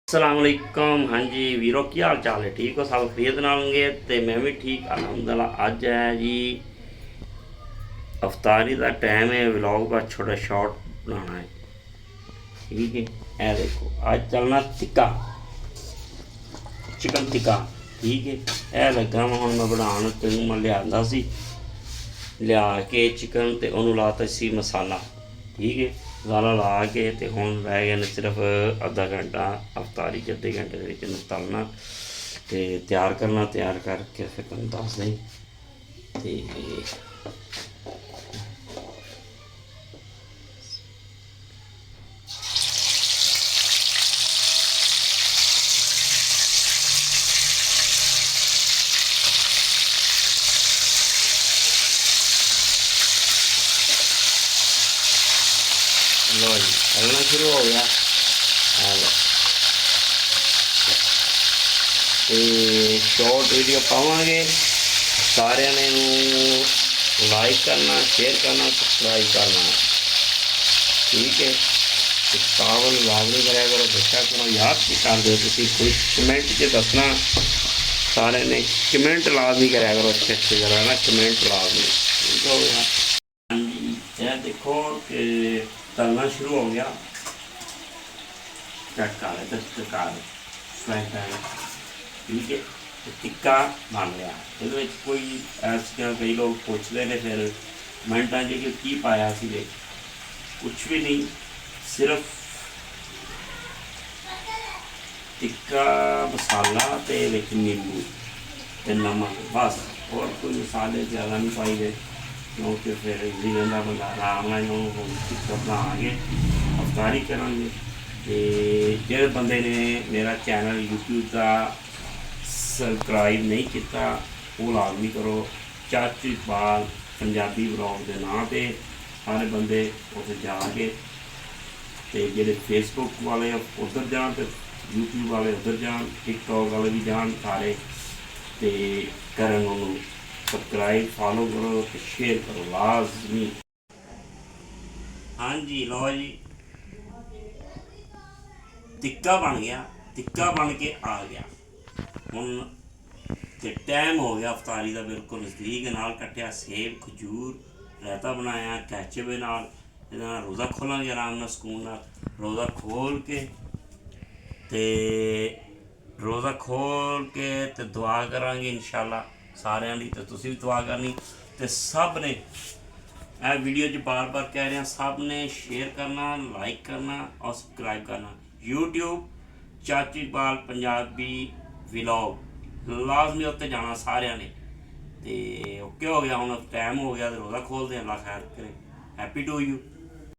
असलामकुम। हाँ जी वीरो, की हाल चाल है? ठीक हो? सब खरीद नालगे तो मैं भी ठीक अलहमदुल्ला। अज है जी अफतारी का टाइम है। व्लॉग का छोटा शॉर्ट बनाना है, ठीक है। ए देखो, अज चलना टिक्का, चिकन टिक्का, ठीक है। ए लगा मैं हूँ मैं बनाने, तेन मैं लिया सी, लिया के चिकन तो उन्होंने लाता सी मसाला, ठीक है। मसाला ला के तो हूँ रह गए सिर्फ अद्धा घंटा अफतारी के अद्धे घंटे के तलना तो तैयार करना। तैयार करके फिर तुम दस दें तो लो जी चलना शुरू हो गया। हेलो तो शॉर्ट वीडियो पावे सारे ने लाइक करना, शेयर करना, सब्सक्राइब करना, ठीक है। तो कावल लाजमी कराया करो, देखा करो, याद भी कर दो तुम कोई कमेंट च दसना। सारे ने कमेंट लाजमी कराया करो, अच्छे अच्छे करा ना कमेंट लाजमी, ठीक हो गया। हाँ जी यह देखो कि तलना शुरू हो गया। चेक कर ले दस्तकार फ्राई पैन, ठीक है। तो टिक्का बन गया। ये कोई ऐसा कई लोग पूछते हैं फिर मिनटा जी की पाया सी, कुछ भी नहीं, सिर्फ टिक्का मसाला तो नींबू तो नमक, बस। और कोई मसाले ज़्यादा नहीं पाई गए क्योंकि फिर इजी रहता बंदा आराम नाल टिक्का बना के अफतारी करांगे। तो जिस बंदे ने मेरा चैनल यूट्यूब का सबसक्राइब नहीं किया वो लाजमी करो। चाचू इकबाल पंजाबी ब्लॉग के नाम पे सारे बंदे उत्थे जाके तो जे फेसबुक वाले उधर जान तो यूट्यूब वाले उधर जान, टिकटॉक वाले भी जान, सारे तो करन उन्होंने सबसक्राइब फॉलो करो तो शेयर करो लाजमी। हाँ जी लो जी टिक्का बन गया, टिक्का बन के आ गया। हुण तो टाइम हो गया अफतारी का बिल्कुल नज़दीक। नाल कट्टिया सेब, खजूर, रायता बनाया कैचअप नाल। रोज़ा खोलेंगे आराम नाल सुकून नाल। रोज़ा खोल के रोज़ा खोल के तो दुआ करांगे इंशाअल्लाह सारिਆਂ ਲਈ। तो तुसीं भी दुआ करनी तो सब ने वीडियो च बार बार कह रहे हैं, सब ने शेयर करना, लाइक करना और सब्सक्राइब करना। यूट्यूब चाचू इकबाल पंजाबी व्लॉग लाजमी उत्ते जाना सारिਆਂ ने। तो ओके हो गया, हूँ टाइम हो गया तो रोज़ा खोलते हैं। अल्लाह खैर करे। Happy to you.